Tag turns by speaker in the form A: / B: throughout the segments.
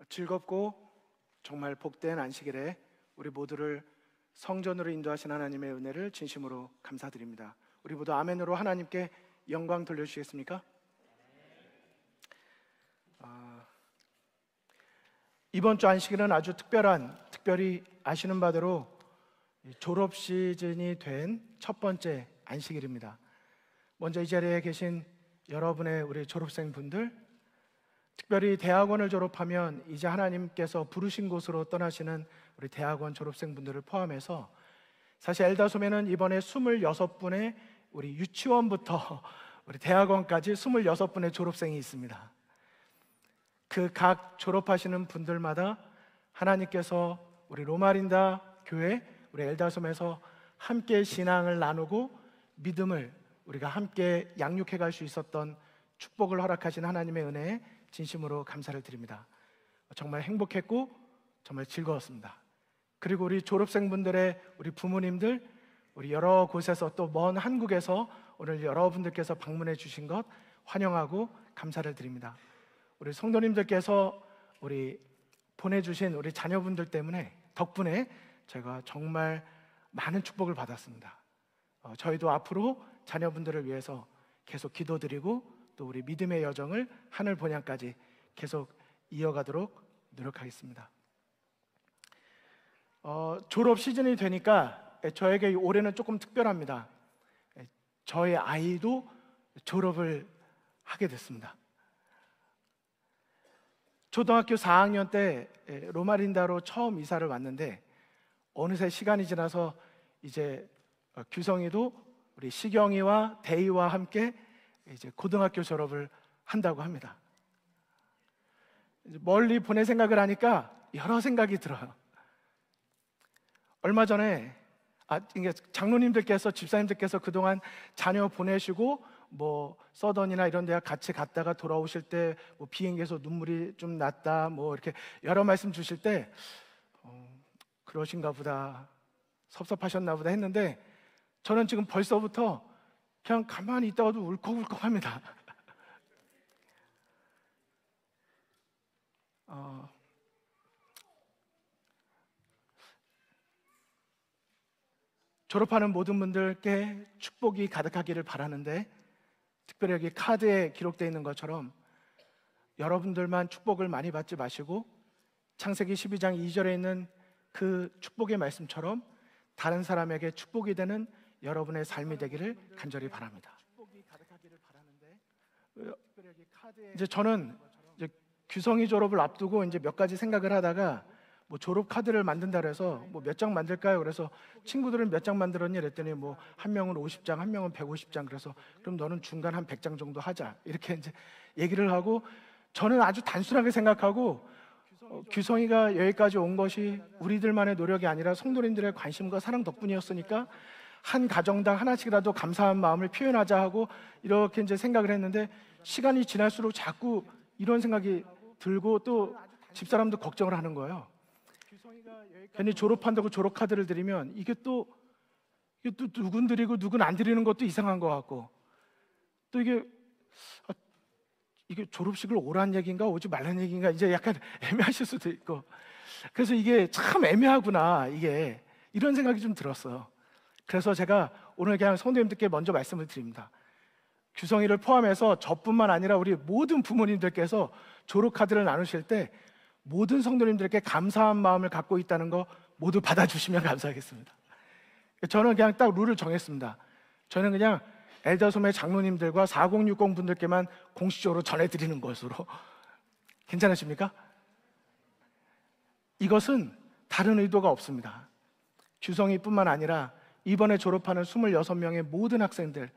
A: 즐겁고 정말 복된 안식일에 우리 모두를 성전으로 인도하신 하나님의 은혜를 진심으로 감사드립니다. 우리 모두 아멘으로 하나님께 영광 돌려주시겠습니까? 이번 주 안식일은 아주 특별히 아시는 바대로 졸업 시즌이 된 첫 번째 안식일입니다. 먼저 이 자리에 계신 여러분의 우리 졸업생분들, 특별히 대학원을 졸업하면 이제 하나님께서 부르신 곳으로 떠나시는 우리 대학원 졸업생분들을 포함해서 사실 엘다솜에는 이번에 26분의 우리 유치원부터 우리 대학원까지 26분의 졸업생이 있습니다. 그 각 졸업하시는 분들마다 하나님께서 우리 로마린다 교회, 우리 엘다솜에서 함께 신앙을 나누고 믿음을 우리가 함께 양육해 갈 수 있었던 축복을 허락하신 하나님의 은혜에 진심으로 감사를 드립니다. 정말 행복했고 정말 즐거웠습니다. 그리고 우리 졸업생분들의 우리 부모님들, 우리 여러 곳에서 또 먼 한국에서 오늘 여러분들께서 방문해 주신 것 환영하고 감사를 드립니다. 우리 성도님들께서 우리 보내주신 우리 자녀분들 덕분에 제가 정말 많은 축복을 받았습니다. 저희도 앞으로 자녀분들을 위해서 계속 기도드리고 또 우리 믿음의 여정을 하늘 본향까지 계속 이어가도록 노력하겠습니다. 졸업 시즌이 되니까 저에게 올해는 조금 특별합니다. 저의 아이도 졸업을 하게 됐습니다. 초등학교 4학년 때 로마린다로 처음 이사를 왔는데 어느새 시간이 지나서 이제 규성이도 우리 시경이와 대희와 함께 이제 고등학교 졸업을 한다고 합니다. 멀리 보낼 생각을 하니까 여러 생각이 들어요. 얼마 전에 이게 장로님들께서, 집사님들께서 그동안 자녀 보내시고 뭐 서던이나 이런 데 같이 갔다가 돌아오실 때 뭐 비행기에서 눈물이 좀 났다 뭐 이렇게 여러 말씀 주실 때 그러신가 보다, 섭섭하셨나 보다 했는데 저는 지금 벌써부터 그냥 가만히 있다가도 울컥울컥합니다. 졸업하는 모든 분들께 축복이 가득하기를 바라는데, 특별히 여기 카드에 기록되어 있는 것처럼 여러분들만 축복을 많이 받지 마시고 창세기 12장 2절에 있는 그 축복의 말씀처럼 다른 사람에게 축복이 되는 여러분의 삶이 되기를 간절히 바랍니다. 이제 저는 이제 규성이 졸업을 앞두고 이제 몇 가지 생각을 하다가 뭐 졸업 카드를 만든다 그래서 뭐 몇 장 만들까요? 그래서 친구들은 몇 장 만들었니? 그랬더니 뭐 한 명은 50장, 한 명은 150장. 그래서 그럼 너는 중간 한 100장 정도 하자. 이렇게 이제 얘기를 하고, 저는 아주 단순하게 생각하고 규성이가 여기까지 온 것이 우리들만의 노력이 아니라 성도님들의 관심과 사랑 덕분이었으니까 한 가정당 하나씩이라도 감사한 마음을 표현하자 하고 이렇게 이제 생각을 했는데, 시간이 지날수록 자꾸 이런 생각이 들고 또 집사람도 걱정을 하는 거예요. 괜히 졸업한다고 졸업 카드를 드리면 이게 또 누군 드리고 누군 안 드리는 것도 이상한 것 같고, 또 이게 졸업식을 오란 얘기인가 오지 말란 얘기인가 이제 약간 애매하실 수도 있고, 그래서 이게 참 애매하구나, 이게 이런 생각이 좀 들었어요. 그래서 제가 오늘 그냥 성도님들께 먼저 말씀을 드립니다. 규성이를 포함해서 저뿐만 아니라 우리 모든 부모님들께서 졸업 카드를 나누실 때 모든 성도님들께 감사한 마음을 갖고 있다는 거 모두 받아주시면 감사하겠습니다. 저는 그냥 딱 룰을 정했습니다. 저는 그냥 엘다솜의 장로님들과 4060 분들께만 공식적으로 전해드리는 것으로. 괜찮으십니까? 이것은 다른 의도가 없습니다. 규성이뿐만 아니라 이번에 졸업하는 26명의 모든 학생들,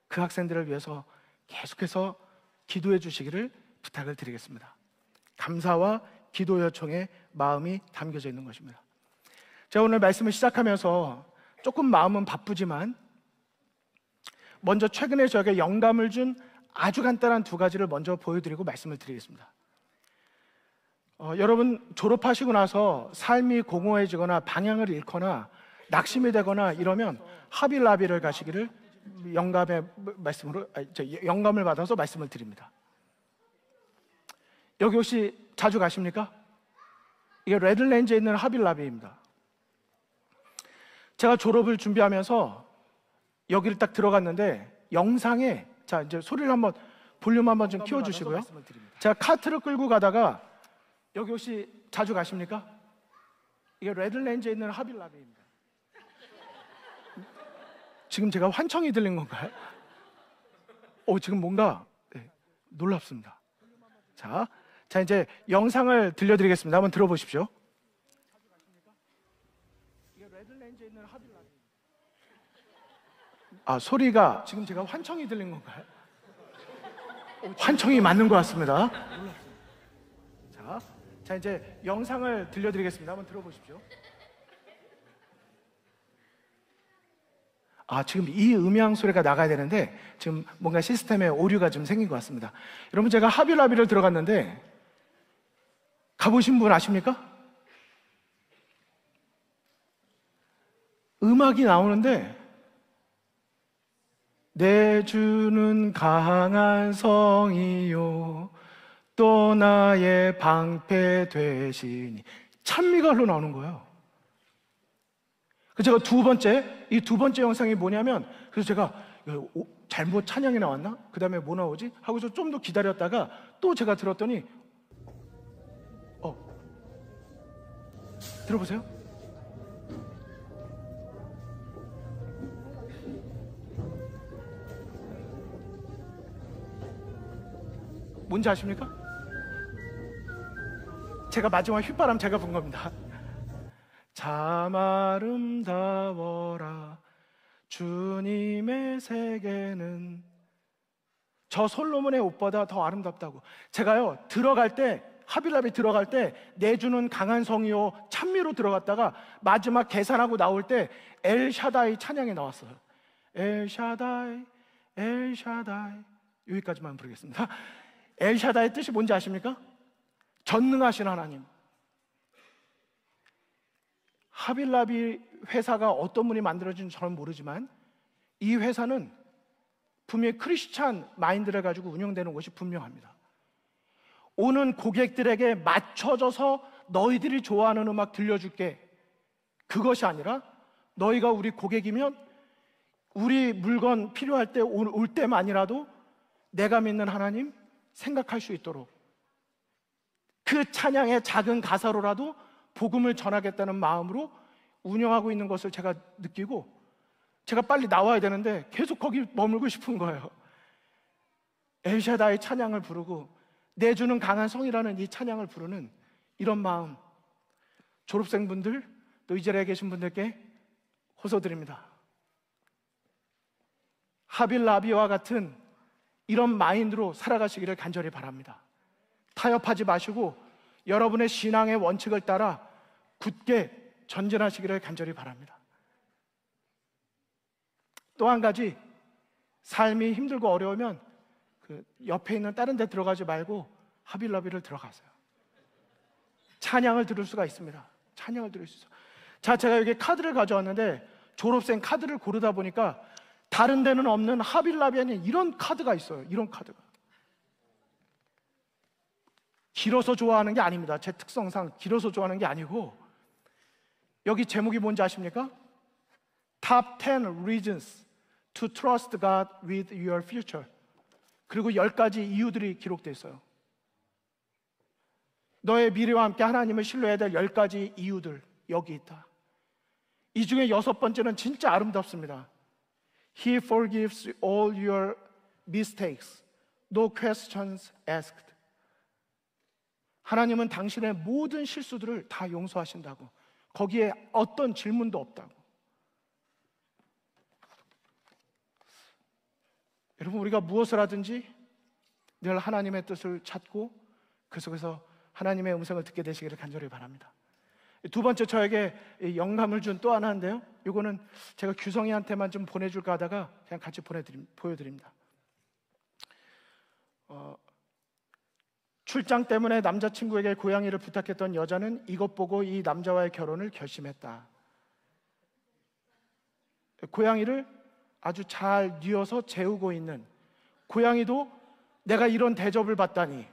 A: 그 학생들을 위해서 계속해서 기도해 주시기를 부탁을 드리겠습니다. 감사와 기도 요청의 마음이 담겨져 있는 것입니다. 제가 오늘 말씀을 시작하면서 조금 마음은 바쁘지만 먼저 최근에 저에게 영감을 준 아주 간단한 두 가지를 먼저 보여드리고 말씀을 드리겠습니다. 여러분 졸업하시고 나서 삶이 공허해지거나 방향을 잃거나 낙심이 되거나 이러면 하빌라비를 가시기를 영감을 받아서 말씀을 드립니다. 여기 혹시 자주 가십니까? 이게 레드랜드에 있는 하빌라비입니다. 제가 졸업을 준비하면서 여기를 딱 들어갔는데 영상에, 자 이제 소리를 한번, 볼륨 한번 좀 키워주시고요. 제가 카트를 끌고 가다가, 여기 혹시 자주 가십니까? 이게 레드랜드에 있는 하빌라비입니다. 지금 제가 환청이 들린 건가요? 지금 뭔가 놀랍습니다. 자 이제 영상을 들려드리겠습니다. 한번 들어보십시오. 이게 레드랜드에 있는 하빌라비. 소리가 지금 제가 환청이 들린 건가요? 환청이 맞는 것 같습니다. 자 이제 영상을 들려드리겠습니다. 한번 들어보십시오. 지금 이 음향 소리가 나가야 되는데 지금 뭔가 시스템에 오류가 좀 생긴 것 같습니다. 여러분, 제가 하빌라비를 들어갔는데 가보신 분 아십니까? 음악이 나오는데, 내 주는 강한 성이요 또 나의 방패 되시니, 찬미가로 나오는 거예요. 제가 이 두 번째 영상이 뭐냐면, 그래서 제가 잘못 찬양이 나왔나? 그 다음에 뭐 나오지? 하고서 좀 더 기다렸다가 또 제가 들었더니 들어보세요. 뭔지 아십니까? 제가 마지막 휘바람 제가 본 겁니다. 참 아름다워라 주님의 세계는, 저 솔로몬의 옷보다 더 아름답다고. 제가요 들어갈 때, 하빌라비 들어갈 때 내주는 강한 성이요 찬미로 들어갔다가 마지막 계산하고 나올 때 엘샤다이 찬양이 나왔어요. 엘샤다이 엘샤다이, 여기까지만 부르겠습니다. 엘샤다의 뜻이 뭔지 아십니까? 전능하신 하나님. 하빌라비 회사가 어떤 분이 만들어진지 저는 모르지만 이 회사는 분명히 크리스찬 마인드를 가지고 운영되는 것이 분명합니다. 오는 고객들에게 맞춰져서 너희들이 좋아하는 음악 들려줄게, 그것이 아니라 너희가 우리 고객이면 우리 물건 필요할 때 올 때만이라도 내가 믿는 하나님 생각할 수 있도록 그 찬양의 작은 가사로라도 복음을 전하겠다는 마음으로 운영하고 있는 것을 제가 느끼고, 제가 빨리 나와야 되는데 계속 거기 머물고 싶은 거예요. 엘샤다의 찬양을 부르고 내주는 강한 성이라는 이 찬양을 부르는 이런 마음, 졸업생분들 또 이 자리에 계신 분들께 호소드립니다. 하빌라비와 같은 이런 마인드로 살아가시기를 간절히 바랍니다. 타협하지 마시고 여러분의 신앙의 원칙을 따라 굳게 전진하시기를 간절히 바랍니다. 또 한 가지, 삶이 힘들고 어려우면 그 옆에 있는 다른 데 들어가지 말고 하빌라비를 들어가세요. 찬양을 들을 수가 있습니다. 찬양을 들을 수 있어요. 자, 제가 여기 카드를 가져왔는데 졸업생 카드를 고르다 보니까 다른 데는 없는 하빌라비 안에 이런 카드가 있어요. 이런 카드가. 길어서 좋아하는 게 아닙니다. 제 특성상 길어서 좋아하는 게 아니고, 여기 제목이 뭔지 아십니까? Top 10 Reasons to Trust God with Your Future. 그리고 10가지 이유들이 기록되어 있어요. 너의 미래와 함께 하나님을 신뢰해야 될 10가지 이유들, 여기 있다. 이 중에 6번째는 진짜 아름답습니다. He forgives all your mistakes, no questions asked. 하나님은 당신의 모든 실수들을 다 용서하신다고. 거기에 어떤 질문도 없다고. 여러분, 우리가 무엇을 하든지 늘 하나님의 뜻을 찾고 그 속에서 하나님의 음성을 듣게 되시기를 간절히 바랍니다. 두 번째, 저에게 영감을 준 또 하나인데요, 이거는 제가 규성이한테만 좀 보내줄까 하다가 그냥 같이 보여드립니다. 출장 때문에 남자친구에게 고양이를 부탁했던 여자는 이것 보고 이 남자와의 결혼을 결심했다. 고양이를 아주 잘 뉘어서 재우고 있는 고양이도 내가 이런 대접을 받다니.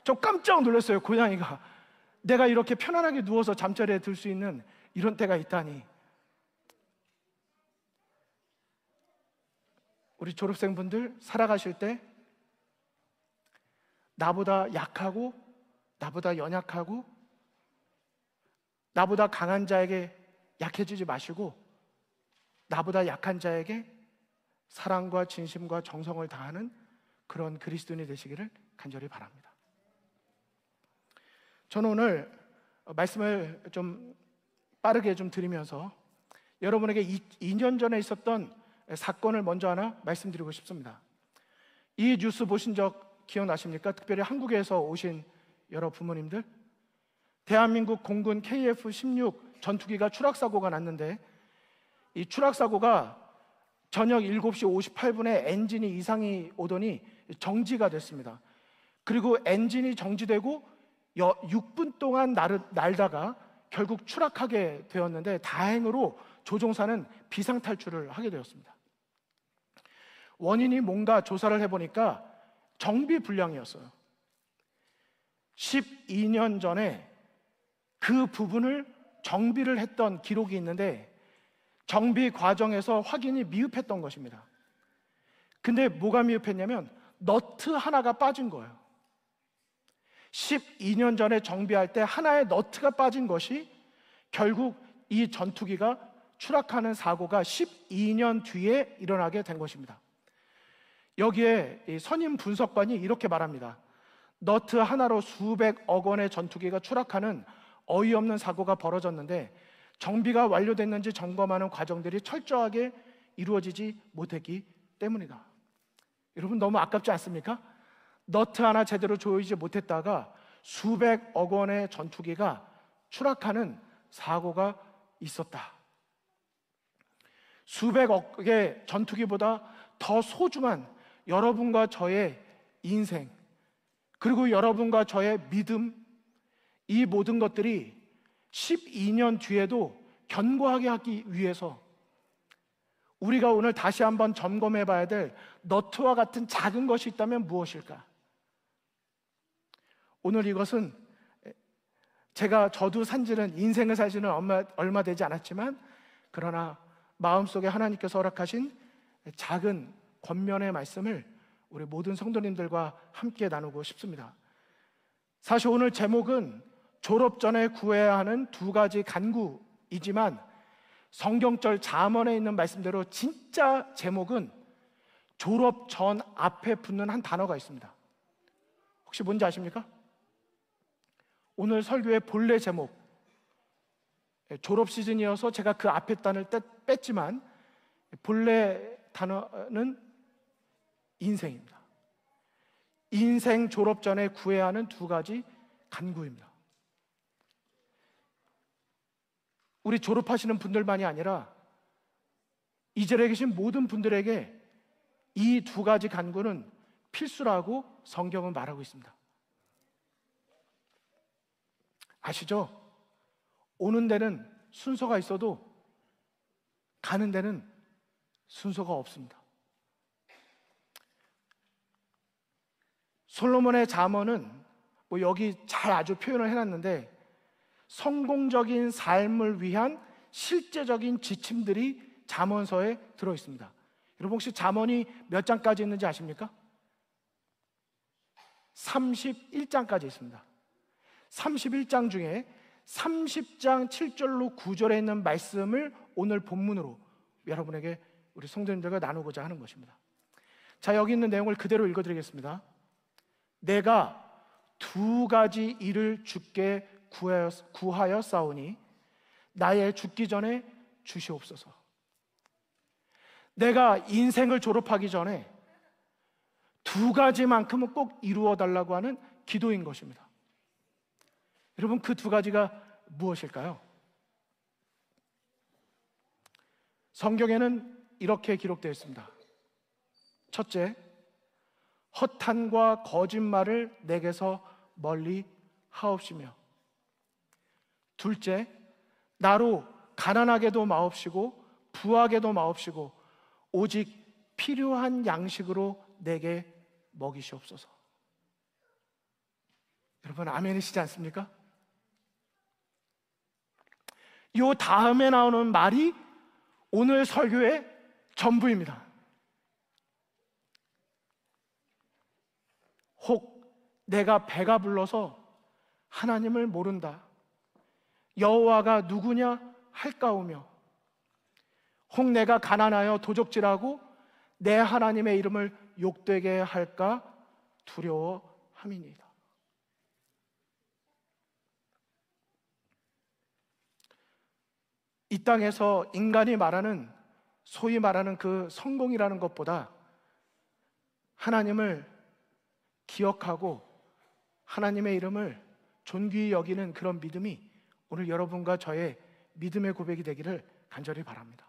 A: 저 깜짝 놀랐어요. 고양이가 내가 이렇게 편안하게 누워서 잠자리에 들 수 있는 이런 때가 있다니. 우리 졸업생분들 살아가실 때 나보다 약하고 나보다 연약하고 나보다 강한 자에게 약해지지 마시고 나보다 약한 자에게 사랑과 진심과 정성을 다하는 그런 그리스도인이 되시기를 간절히 바랍니다. 저는 오늘 말씀을 좀 빠르게 좀 드리면서 여러분에게 2년 전에 있었던 사건을 먼저 하나 말씀드리고 싶습니다. 이 뉴스 보신 적 기억나십니까? 특별히 한국에서 오신 여러 부모님들, 대한민국 공군 KF-16 전투기가 추락사고가 났는데 이 추락사고가 저녁 7시 58분에 엔진이 이상이 오더니 정지가 됐습니다. 그리고 엔진이 정지되고 6분 동안 날다가 결국 추락하게 되었는데 다행으로 조종사는 비상탈출을 하게 되었습니다. 원인이 뭔가 조사를 해보니까 정비 불량이었어요. 12년 전에 그 부분을 정비를 했던 기록이 있는데 정비 과정에서 확인이 미흡했던 것입니다. 근데 뭐가 미흡했냐면 너트 하나가 빠진 거예요. 12년 전에 정비할 때 하나의 너트가 빠진 것이 결국 이 전투기가 추락하는 사고가 12년 뒤에 일어나게 된 것입니다. 여기에 이 선임 분석관이 이렇게 말합니다. 너트 하나로 수백억 원의 전투기가 추락하는 어이없는 사고가 벌어졌는데 정비가 완료됐는지 점검하는 과정들이 철저하게 이루어지지 못했기 때문이다. 여러분 너무 아깝지 않습니까? 너트 하나 제대로 조이지 못했다가 수백억 원의 전투기가 추락하는 사고가 있었다. 수백억의 전투기보다 더 소중한 여러분과 저의 인생, 그리고 여러분과 저의 믿음, 이 모든 것들이 12년 뒤에도 견고하게 하기 위해서 우리가 오늘 다시 한번 점검해 봐야 될 너트와 같은 작은 것이 있다면 무엇일까? 오늘 이것은 저도 산지는 인생을 살지는 얼마 되지 않았지만 그러나 마음속에 하나님께서 허락하신 작은 권면의 말씀을 우리 모든 성도님들과 함께 나누고 싶습니다. 사실 오늘 제목은 졸업 전에 구해야 하는 2가지 간구이지만 성경절 잠언에 있는 말씀대로 진짜 제목은 졸업 전 앞에 붙는 한 단어가 있습니다. 혹시 뭔지 아십니까? 오늘 설교의 본래 제목, 졸업 시즌이어서 제가 그 앞에 단을 뺐지만 본래 단어는 인생입니다. 인생 졸업 전에 구해야 하는 2가지 간구입니다. 우리 졸업하시는 분들만이 아니라 이 자리에 계신 모든 분들에게 이 2가지 간구는 필수라고 성경은 말하고 있습니다. 아시죠? 오는 데는 순서가 있어도 가는 데는 순서가 없습니다. 솔로몬의 잠언은 여기 잘 아주 표현을 해놨는데 성공적인 삶을 위한 실제적인 지침들이 잠언서에 들어있습니다. 여러분 혹시 잠언이 몇 장까지 있는지 아십니까? 31장까지 있습니다. 31장 중에 30장 7절로 9절에 있는 말씀을 오늘 본문으로 여러분에게 우리 성도님들과 나누고자 하는 것입니다. 자, 여기 있는 내용을 그대로 읽어드리겠습니다. 내가 2가지 일을 주께 구하여 싸우니 나의 죽기 전에 주시옵소서. 내가 인생을 졸업하기 전에 2가지만큼은 꼭 이루어 달라고 하는 기도인 것입니다. 여러분 그 2가지가 무엇일까요? 성경에는 이렇게 기록되어 있습니다. 첫째, 허탄과 거짓말을 내게서 멀리 하옵시며, 둘째, 나로 가난하게도 마옵시고 부하게도 마옵시고 오직 필요한 양식으로 내게 먹이시옵소서. 여러분 아멘이시지 않습니까? 요 다음에 나오는 말이 오늘 설교의 전부입니다. 혹 내가 배가 불러서 하나님을 모른다. 여호와가 누구냐 할까오며, 혹 내가 가난하여 도적질하고 내 하나님의 이름을 욕되게 할까 두려워함이니이다. 이 땅에서 인간이 말하는, 소위 말하는 그 성공이라는 것보다 하나님을 기억하고 하나님의 이름을 존귀히 여기는 그런 믿음이 오늘 여러분과 저의 믿음의 고백이 되기를 간절히 바랍니다.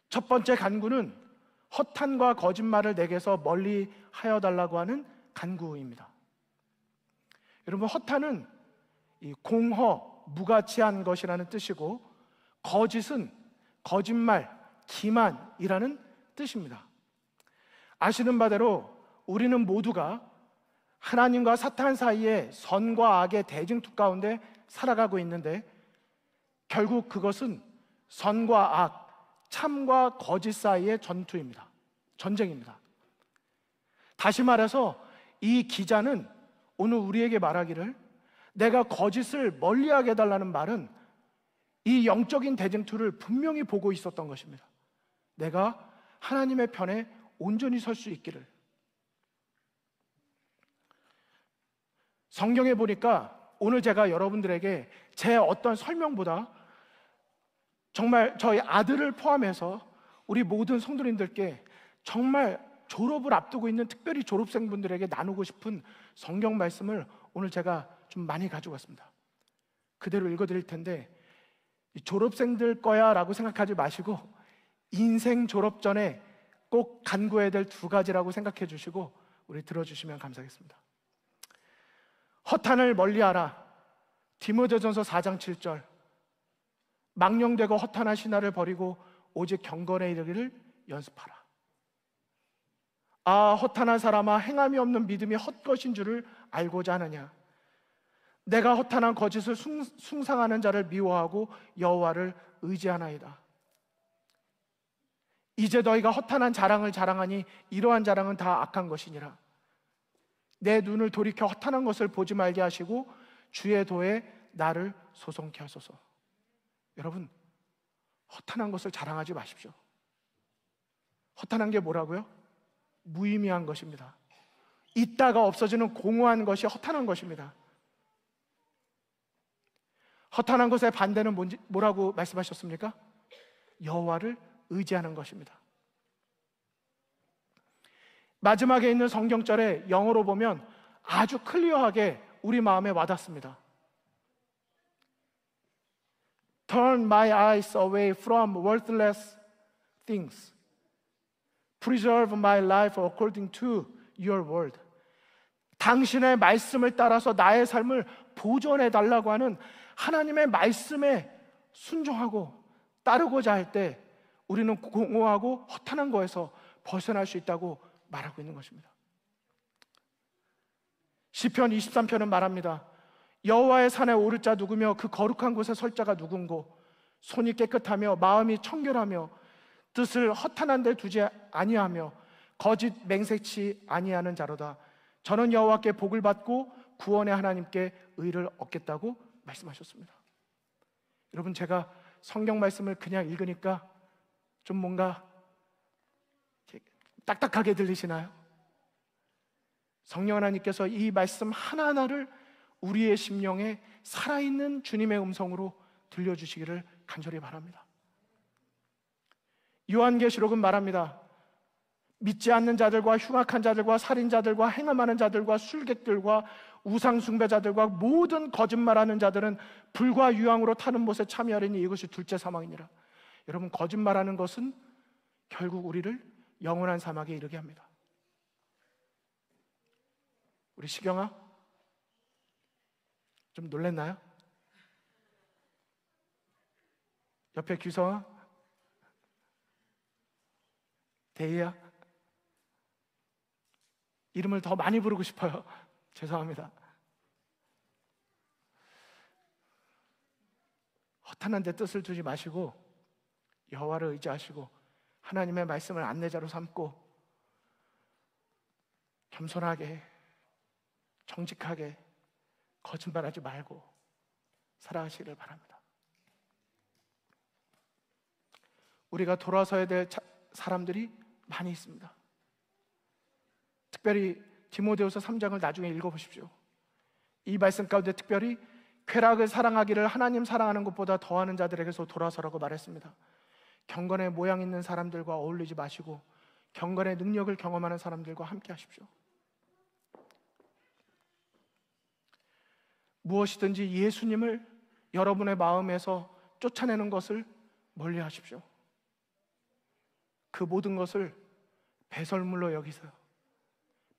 A: 첫 번째 간구는 허탄과 거짓말을 내게서 멀리 하여 달라고 하는 간구입니다. 여러분, 허탄은 이 공허, 무가치한 것이라는 뜻이고, 거짓은 거짓말, 기만이라는 뜻입니다. 아시는 바대로 우리는 모두가 하나님과 사탄 사이에 선과 악의 대징투 가운데 살아가고 있는데, 결국 그것은 선과 악, 참과 거짓 사이의 전투입니다. 전쟁입니다. 다시 말해서 이 기자는 오늘 우리에게 말하기를, 내가 거짓을 멀리하게 해달라는 말은 이 영적인 대쟁투를 분명히 보고 있었던 것입니다. 내가 하나님의 편에 온전히 설 수 있기를. 성경에 보니까 오늘 제가 여러분들에게 제 어떤 설명보다 정말 저희 아들을 포함해서 우리 모든 성도님들께 정말 졸업을 앞두고 있는, 특별히 졸업생분들에게 나누고 싶은 성경 말씀을 오늘 제가 좀 많이 가지고 왔습니다. 그대로 읽어드릴 텐데, 졸업생들 거야 라고 생각하지 마시고 인생 졸업 전에 꼭 간구해야 될 두 가지라고 생각해 주시고 우리 들어주시면 감사하겠습니다. 허탄을 멀리하라. 디모데전서 4장 7절. 망령되고 허탄한 신화를 버리고 오직 경건에 이르기를 연습하라. 아, 허탄한 사람아, 행함이 없는 믿음이 헛것인 줄을 알고자 하느냐. 내가 허탄한 거짓을 숭상하는 자를 미워하고 여호와를 의지하나이다. 이제 너희가 허탄한 자랑을 자랑하니 이러한 자랑은 다 악한 것이니라. 내 눈을 돌이켜 허탄한 것을 보지 말게 하시고 주의 도에 나를 소송케 하소서. 여러분, 허탄한 것을 자랑하지 마십시오. 허탄한 게 뭐라고요? 무의미한 것입니다. 있다가 없어지는 공허한 것이 허탄한 것입니다. 허탄한 것의 반대는 뭐라고 말씀하셨습니까? 여호와를 의지하는 것입니다. 마지막에 있는 성경절에 영어로 보면 아주 클리어하게 우리 마음에 와닿습니다. Turn my eyes away from worthless things. Preserve my life according to your word. 당신의 말씀을 따라서 나의 삶을 보존해 달라고 하는 하나님의 말씀에 순종하고 따르고자 할 때 우리는 공허하고 허탄한 거에서 벗어날 수 있다고 말하고 있는 것입니다. 시편 23편은 말합니다. 여호와의 산에 오를 자 누구며 그 거룩한 곳에 설 자가 누군고. 손이 깨끗하며 마음이 청결하며 뜻을 허탄한 데 두지 아니하며 거짓 맹세치 아니하는 자로다. 저는 여호와께 복을 받고 구원의 하나님께 의를 얻겠다고 말씀하셨습니다. 여러분, 제가 성경 말씀을 그냥 읽으니까 좀 뭔가 딱딱하게 들리시나요? 성령 하나님께서 이 말씀 하나하나를 우리의 심령에 살아있는 주님의 음성으로 들려주시기를 간절히 바랍니다. 요한계시록은 말합니다. 믿지 않는 자들과 흉악한 자들과 살인자들과 행음하는 자들과 술객들과 우상숭배자들과 모든 거짓말하는 자들은 불과 유황으로 타는 못에 참여하리니 이것이 둘째 사망이니라. 여러분, 거짓말하는 것은 결국 우리를 영원한 사막에 이르게 합니다. 우리 시경아, 좀 놀랬나요? 옆에 규성아, 대희야, 이름을 더 많이 부르고 싶어요. 죄송합니다. 허탄한 데 뜻을 두지 마시고 여호와를 의지하시고 하나님의 말씀을 안내자로 삼고 겸손하게 정직하게 거짓말하지 말고 살아가시기를 바랍니다. 우리가 돌아서야 될 사람들이 많이 있습니다. 특별히 디모데후서 3장을 나중에 읽어보십시오. 이 말씀 가운데 특별히 쾌락을 사랑하기를 하나님 사랑하는 것보다 더하는 자들에게서 돌아서라고 말했습니다. 경건의 모양 있는 사람들과 어울리지 마시고 경건의 능력을 경험하는 사람들과 함께 하십시오. 무엇이든지 예수님을 여러분의 마음에서 쫓아내는 것을 멀리 하십시오. 그 모든 것을 배설물로 여기세요.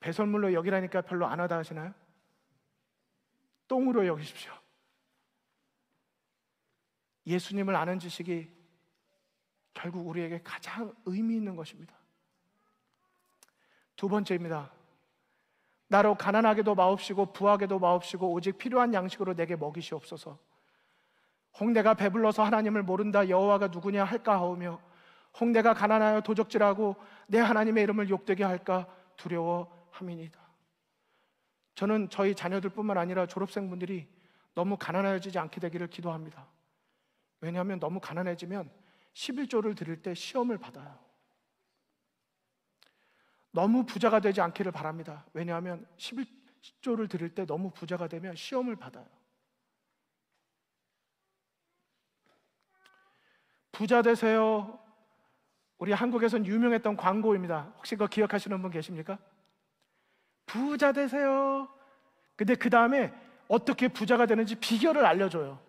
A: 배설물로 여기라니까 별로 안 하다 하시나요? 똥으로 여기십시오. 예수님을 아는 지식이 결국 우리에게 가장 의미 있는 것입니다. 두 번째입니다. 나로 가난하게도 마옵시고 부하게도 마옵시고 오직 필요한 양식으로 내게 먹이시옵소서. 홍대가 배불러서 하나님을 모른다 여호와가 누구냐 할까 하오며 홍대가 가난하여 도적질하고 내 하나님의 이름을 욕되게 할까 두려워함이니이다. 저는 저희 자녀들뿐만 아니라 졸업생분들이 너무 가난해지지 않게 되기를 기도합니다. 왜냐하면 너무 가난해지면 11조를 드릴 때 시험을 받아요. 너무 부자가 되지 않기를 바랍니다. 왜냐하면 11조를 드릴 때 너무 부자가 되면 시험을 받아요. 부자 되세요. 우리 한국에선 유명했던 광고입니다. 혹시 그거 기억하시는 분 계십니까? 부자 되세요. 근데 그 다음에 어떻게 부자가 되는지 비결을 알려줘요.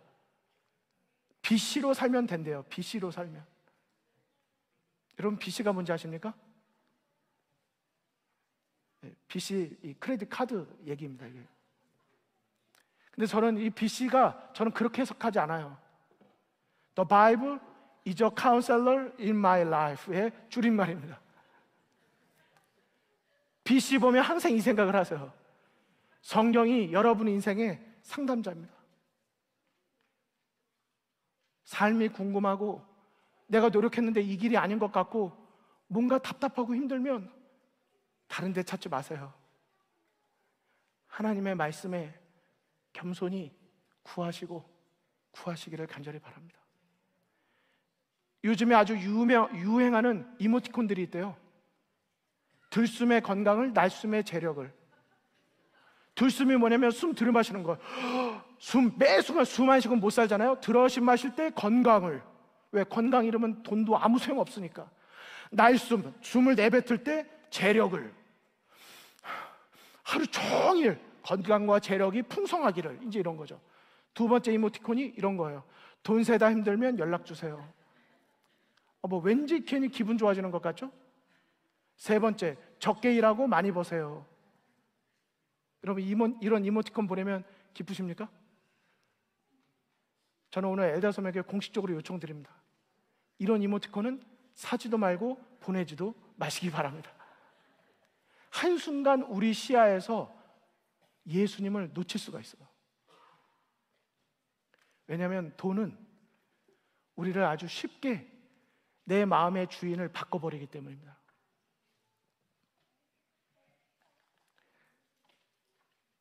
A: BC로 살면 된대요. BC로 살면. 여러분 BC가 뭔지 아십니까? BC 이 크레딧 카드 얘기입니다. 이게. 근데 저는 이 BC가 저는 그렇게 해석하지 않아요. The Bible is a counselor in my life의 줄임말입니다. BC 보면 항상 이 생각을 하세요. 성경이 여러분 인생의 상담자입니다. 삶이 궁금하고 내가 노력했는데 이 길이 아닌 것 같고 뭔가 답답하고 힘들면 다른 데 찾지 마세요. 하나님의 말씀에 겸손히 구하시기를 간절히 바랍니다. 요즘에 아주 유행하는 이모티콘들이 있대요. 들숨의 건강을, 날숨의 재력을. 들숨이 뭐냐면 숨 들이마시는 거예요. 매 순간 숨 한 시간 못 살잖아요. 들어심 마실 때 건강을. 왜? 건강 잃으면 돈도 아무 소용 없으니까. 날숨, 숨을 내뱉을 때 재력을. 하루 종일 건강과 재력이 풍성하기를. 이제 이런 거죠. 두 번째 이모티콘이 이런 거예요. 돈 세다 힘들면 연락 주세요. 왠지 괜히 기분 좋아지는 것 같죠? 세 번째, 적게 일하고 많이 버세요. 여러분 이런 이모티콘 보내면 기쁘십니까? 저는 오늘 엘다섬에게 공식적으로 요청드립니다. 이런 이모티콘은 사지도 말고 보내지도 마시기 바랍니다. 한순간 우리 시야에서 예수님을 놓칠 수가 있어요. 왜냐하면 돈은 우리를 아주 쉽게 내 마음의 주인을 바꿔버리기 때문입니다.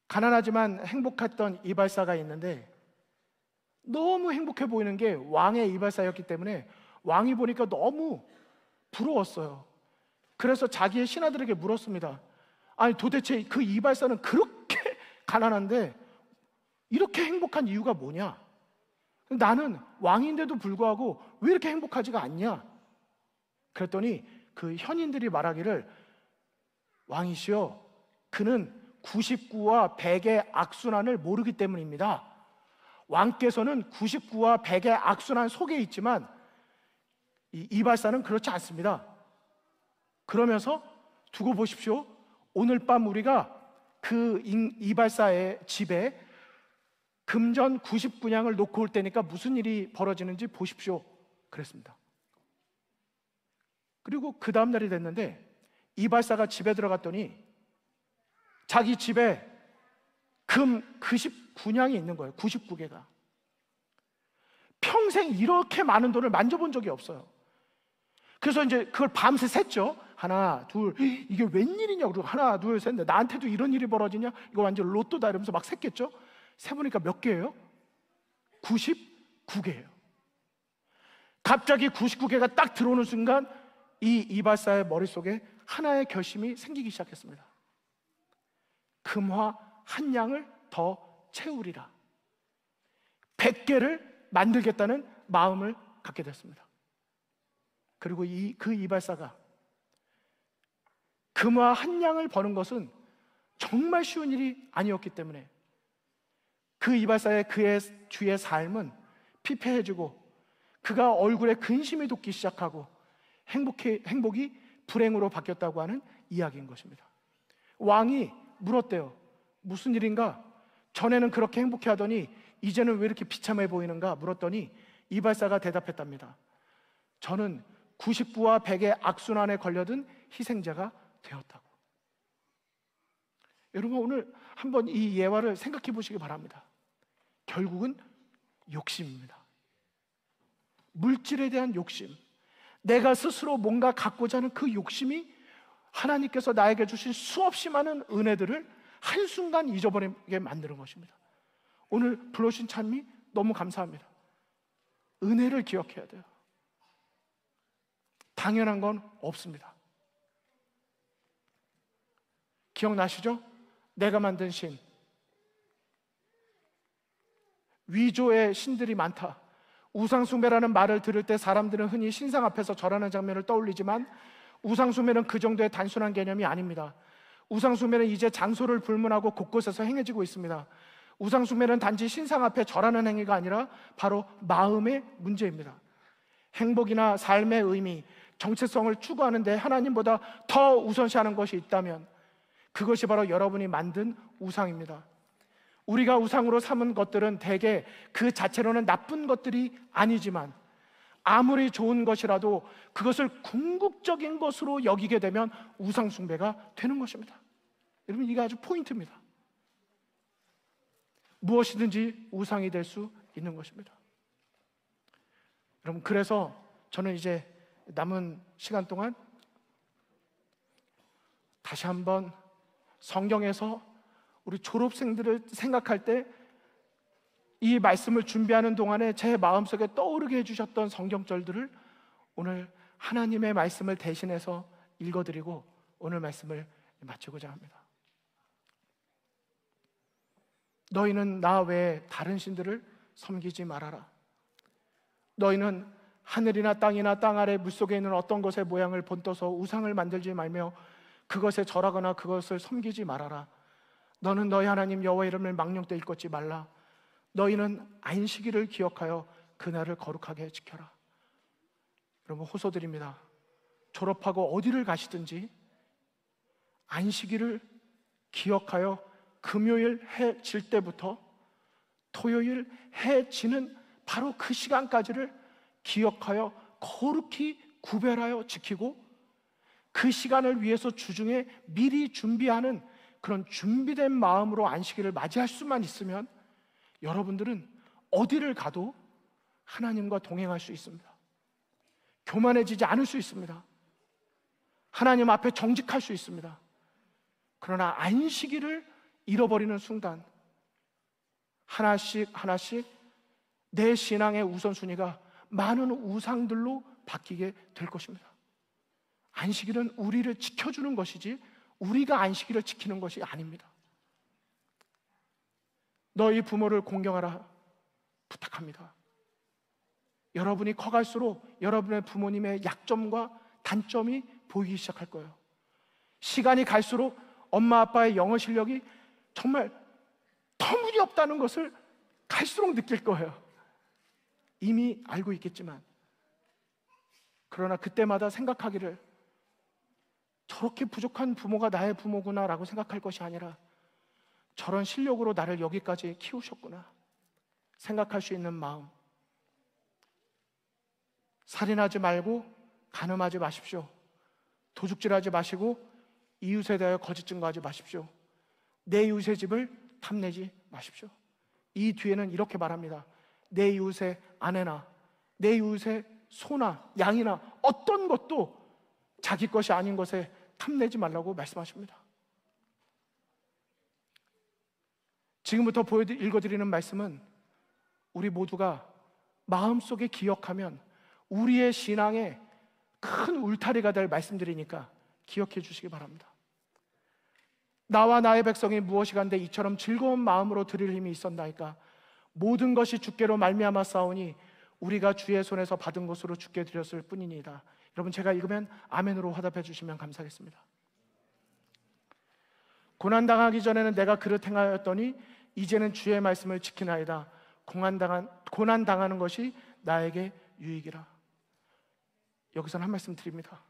A: 가난하지만 행복했던 이발사가 있는데 너무 행복해 보이는 게 왕의 이발사였기 때문에 왕이 보니까 너무 부러웠어요. 그래서 자기의 신하들에게 물었습니다. 아니 도대체 그 이발사는 그렇게 가난한데 이렇게 행복한 이유가 뭐냐? 나는 왕인데도 불구하고 왜 이렇게 행복하지가 않냐? 그랬더니 그 현인들이 말하기를 왕이시여 그는 99와 100의 악순환을 모르기 때문입니다. 왕께서는 99와 100의 악순환 속에 있지만 이 이발사는 그렇지 않습니다. 그러면서 두고 보십시오. 오늘 밤 우리가 그 이발사의 집에 금전 99냥을 놓고 올 때니까 무슨 일이 벌어지는지 보십시오. 그랬습니다. 그리고 그 다음 날이 됐는데 이발사가 집에 들어갔더니 자기 집에 금 99냥이 있는 거예요. 99개가. 평생 이렇게 많은 돈을 만져본 적이 없어요. 그래서 이제 그걸 밤새 셌죠. 하나, 둘, 이게 웬일이냐. 그리고 하나, 둘, 셋, 넷. 나한테도 이런 일이 벌어지냐? 이거 완전 로또다 이러면서 막 셌겠죠. 세보니까 몇 개예요? 99개예요. 갑자기 99개가 딱 들어오는 순간 이 이발사의 머릿속에 하나의 결심이 생기기 시작했습니다. 금화 한 양을 더 채우리라. 100개를 만들겠다는 마음을 갖게 됐습니다. 그리고 그 이발사가 금화 한 양을 버는 것은 정말 쉬운 일이 아니었기 때문에 그 이발사의 그의 주의 삶은 피폐해지고 그가 얼굴에 근심이 돋기 시작하고 행복이 불행으로 바뀌었다고 하는 이야기인 것입니다. 왕이 물었대요. 무슨 일인가? 전에는 그렇게 행복해 하더니 이제는 왜 이렇게 비참해 보이는가? 물었더니 이발사가 대답했답니다. 저는 99와 100의 악순환에 걸려든 희생자가 되었다고. 여러분, 오늘 한번 이 예화를 생각해 보시기 바랍니다. 결국은 욕심입니다. 물질에 대한 욕심, 내가 스스로 뭔가 갖고자 하는 그 욕심이 하나님께서 나에게 주신 수없이 많은 은혜들을 한순간 잊어버리게 만드는 것입니다. 오늘 불러주신 찬미 너무 감사합니다. 은혜를 기억해야 돼요. 당연한 건 없습니다. 기억나시죠? 내가 만든 신, 위조의 신들이 많다. 우상숭배라는 말을 들을 때 사람들은 흔히 신상 앞에서 절하는 장면을 떠올리지만 우상숭배는 그 정도의 단순한 개념이 아닙니다. 우상숭배는 이제 장소를 불문하고 곳곳에서 행해지고 있습니다. 우상숭배는 단지 신상 앞에 절하는 행위가 아니라 바로 마음의 문제입니다. 행복이나 삶의 의미, 정체성을 추구하는데 하나님보다 더 우선시하는 것이 있다면 그것이 바로 여러분이 만든 우상입니다. 우리가 우상으로 삼은 것들은 대개 그 자체로는 나쁜 것들이 아니지만 아무리 좋은 것이라도 그것을 궁극적인 것으로 여기게 되면 우상숭배가 되는 것입니다. 여러분, 이게 아주 포인트입니다. 무엇이든지 우상이 될 수 있는 것입니다. 여러분, 그래서 저는 이제 남은 시간 동안 다시 한번 성경에서 우리 졸업생들을 생각할 때 이 말씀을 준비하는 동안에 제 마음속에 떠오르게 해주셨던 성경절들을 오늘 하나님의 말씀을 대신해서 읽어드리고 오늘 말씀을 마치고자 합니다. 너희는 나 외에 다른 신들을 섬기지 말아라. 너희는 하늘이나 땅이나 땅 아래 물속에 있는 어떤 것의 모양을 본떠서 우상을 만들지 말며 그것에 절하거나 그것을 섬기지 말아라. 너는 너희 하나님 여호와 이름을 망령되이 일컫지 말라. 너희는 안식일을 기억하여 그날을 거룩하게 지켜라. 여러분, 호소드립니다. 졸업하고 어디를 가시든지 안식일을 기억하여 금요일 해 질 때부터 토요일 해 지는 바로 그 시간까지를 기억하여 거룩히 구별하여 지키고 그 시간을 위해서 주중에 미리 준비하는 그런 준비된 마음으로 안식일을 맞이할 수만 있으면 여러분들은 어디를 가도 하나님과 동행할 수 있습니다. 교만해지지 않을 수 있습니다. 하나님 앞에 정직할 수 있습니다. 그러나 안식일을 잃어버리는 순간 하나씩 내 신앙의 우선순위가 많은 우상들로 바뀌게 될 것입니다. 안식일은 우리를 지켜주는 것이지 우리가 안식일을 지키는 것이 아닙니다. 너희 부모를 공경하라 부탁합니다. 여러분이 커갈수록 여러분의 부모님의 약점과 단점이 보이기 시작할 거예요. 시간이 갈수록 엄마 아빠의 영어 실력이 정말 터무니없다는 것을 갈수록 느낄 거예요. 이미 알고 있겠지만 그러나 그때마다 생각하기를 저렇게 부족한 부모가 나의 부모구나 라고 생각할 것이 아니라 저런 실력으로 나를 여기까지 키우셨구나 생각할 수 있는 마음. 살인하지 말고 간음하지 마십시오. 도둑질하지 마시고 이웃에 대하여 거짓 증거하지 마십시오. 내 이웃의 집을 탐내지 마십시오. 이 뒤에는 이렇게 말합니다. 내 이웃의 아내나 내 이웃의 소나 양이나 어떤 것도 자기 것이 아닌 것에 탐내지 말라고 말씀하십니다. 지금부터 읽어드리는 말씀은 우리 모두가 마음속에 기억하면 우리의 신앙의 큰 울타리가 될 말씀들이니까 기억해 주시기 바랍니다. 나와 나의 백성이 무엇이간데 이처럼 즐거운 마음으로 드릴 힘이 있었나이까. 모든 것이 주께로 말미암아 싸우니 우리가 주의 손에서 받은 것으로 주께 드렸을 뿐이니이다. 여러분, 제가 읽으면 아멘으로 화답해 주시면 감사하겠습니다. 고난당하기 전에는 내가 그릇 행하였더니 이제는 주의 말씀을 지키나이다. 고난당하는 것이 나에게 유익이라. 여기서는 한 말씀 드립니다.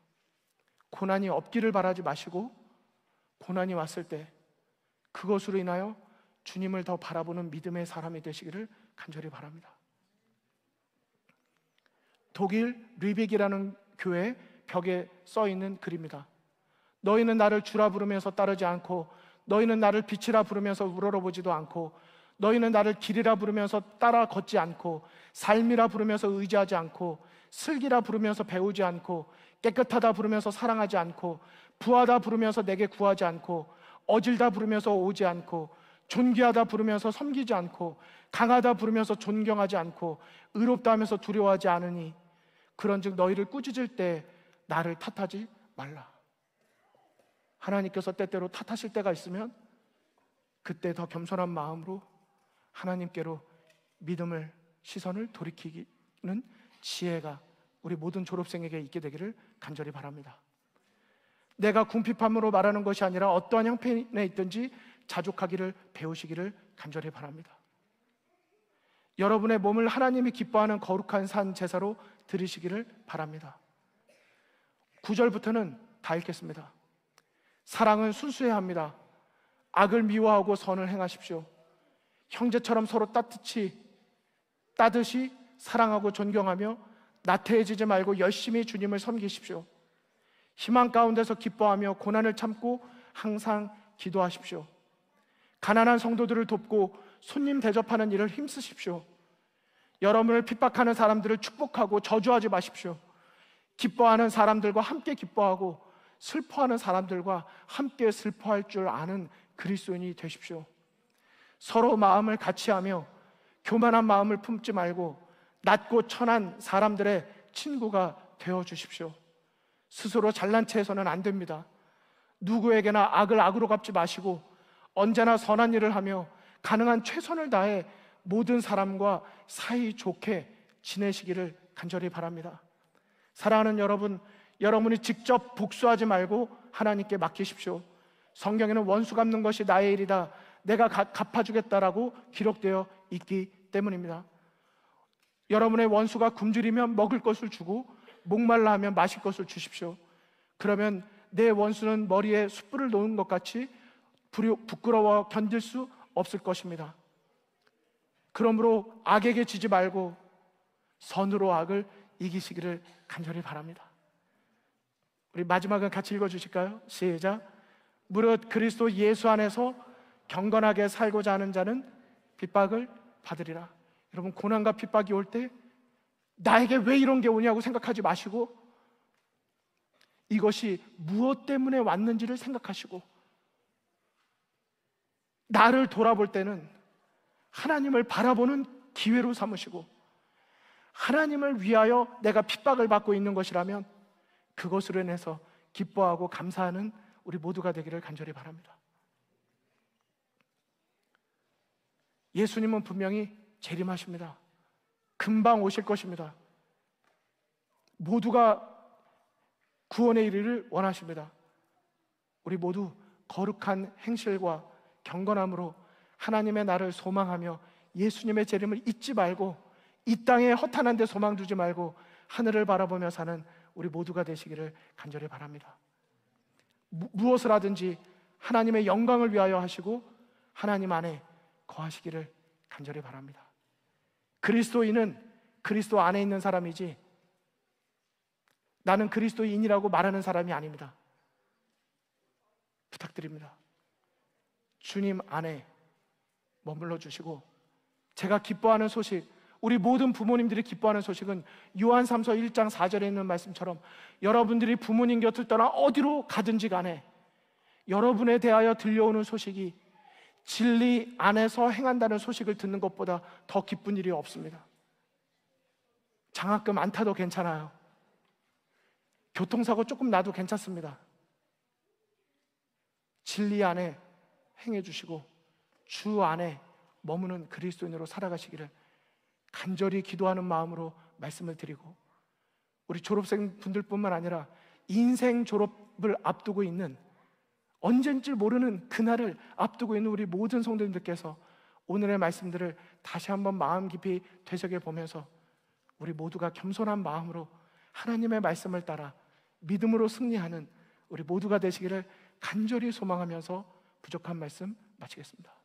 A: 고난이 없기를 바라지 마시고 고난이 왔을 때 그것으로 인하여 주님을 더 바라보는 믿음의 사람이 되시기를 간절히 바랍니다. 독일 리빅이라는 교회 벽에 써 있는 글입니다. 너희는 나를 주라 부르면서 따르지 않고, 너희는 나를 빛이라 부르면서 우러러보지도 않고, 너희는 나를 길이라 부르면서 따라 걷지 않고, 삶이라 부르면서 의지하지 않고, 슬기라 부르면서 배우지 않고, 깨끗하다 부르면서 사랑하지 않고, 부하다 부르면서 내게 구하지 않고, 어질다 부르면서 오지 않고, 존귀하다 부르면서 섬기지 않고, 강하다 부르면서 존경하지 않고, 의롭다 하면서 두려워하지 않으니 그런즉 너희를 꾸짖을 때 나를 탓하지 말라. 하나님께서 때때로 탓하실 때가 있으면 그때 더 겸손한 마음으로 하나님께로 믿음을, 시선을 돌이키는 지혜가 우리 모든 졸업생에게 있게 되기를 간절히 바랍니다. 내가 궁핍함으로 말하는 것이 아니라 어떠한 형편에 있든지 자족하기를 배우시기를 간절히 바랍니다. 여러분의 몸을 하나님이 기뻐하는 거룩한 산 제사로 드리시기를 바랍니다. 9절부터는 다 읽겠습니다. 사랑은 순수해야 합니다. 악을 미워하고 선을 행하십시오. 형제처럼 서로 따듯이 사랑하고 존경하며 나태해지지 말고 열심히 주님을 섬기십시오. 희망 가운데서 기뻐하며 고난을 참고 항상 기도하십시오. 가난한 성도들을 돕고 손님 대접하는 일을 힘쓰십시오. 여러분을 핍박하는 사람들을 축복하고 저주하지 마십시오. 기뻐하는 사람들과 함께 기뻐하고 슬퍼하는 사람들과 함께 슬퍼할 줄 아는 그리스도인이 되십시오. 서로 마음을 같이하며 교만한 마음을 품지 말고 낮고 천한 사람들의 친구가 되어 주십시오. 스스로 잘난 체해서는 안 됩니다. 누구에게나 악을 악으로 갚지 마시고 언제나 선한 일을 하며 가능한 최선을 다해 모든 사람과 사이 좋게 지내시기를 간절히 바랍니다. 사랑하는 여러분, 여러분이 직접 복수하지 말고 하나님께 맡기십시오. 성경에는 원수 갚는 것이 나의 일이다, 내가 갚아주겠다라고 기록되어 있기 때문입니다. 여러분의 원수가 굶주리면 먹을 것을 주고 목말라 하면 마실 것을 주십시오. 그러면 내 원수는 머리에 숯불을 놓은 것 같이 부끄러워 견딜 수 없을 것입니다. 그러므로 악에게 지지 말고 선으로 악을 이기시기를 간절히 바랍니다. 우리 마지막은 같이 읽어주실까요? 시작. 무릇 그리스도 예수 안에서 경건하게 살고자 하는 자는 핍박을 받으리라. 여러분, 고난과 핍박이 올 때 나에게 왜 이런 게 오냐고 생각하지 마시고 이것이 무엇 때문에 왔는지를 생각하시고 나를 돌아볼 때는 하나님을 바라보는 기회로 삼으시고 하나님을 위하여 내가 핍박을 받고 있는 것이라면 그것으로 인해서 기뻐하고 감사하는 우리 모두가 되기를 간절히 바랍니다. 예수님은 분명히 재림하십니다. 금방 오실 것입니다. 모두가 구원에 이르기를 원하십니다. 우리 모두 거룩한 행실과 경건함으로 하나님의 나를 소망하며 예수님의 재림을 잊지 말고 이 땅에 허탄한 데 소망 두지 말고 하늘을 바라보며 사는 우리 모두가 되시기를 간절히 바랍니다. 무엇을 하든지 하나님의 영광을 위하여 하시고 하나님 안에 거하시기를 간절히 바랍니다. 그리스도인은 그리스도 안에 있는 사람이지 나는 그리스도인이라고 말하는 사람이 아닙니다. 부탁드립니다. 주님 안에 머물러 주시고 제가 기뻐하는 소식, 우리 모든 부모님들이 기뻐하는 소식은 요한 3서 1장 4절에 있는 말씀처럼 여러분들이 부모님 곁을 떠나 어디로 가든지 간에 여러분에 대하여 들려오는 소식이 진리 안에서 행한다는 소식을 듣는 것보다 더 기쁜 일이 없습니다. 장학금 안 타도 괜찮아요. 교통사고 조금 나도 괜찮습니다. 진리 안에 행해 주시고 주 안에 머무는 그리스도인으로 살아가시기를 간절히 기도하는 마음으로 말씀을 드리고, 우리 졸업생 분들뿐만 아니라 인생 졸업을 앞두고 있는, 언제인 줄 모르는 그날을 앞두고 있는 우리 모든 성도님들께서 오늘의 말씀들을 다시 한번 마음 깊이 되새겨 보면서 우리 모두가 겸손한 마음으로 하나님의 말씀을 따라 믿음으로 승리하는 우리 모두가 되시기를 간절히 소망하면서 부족한 말씀 마치겠습니다.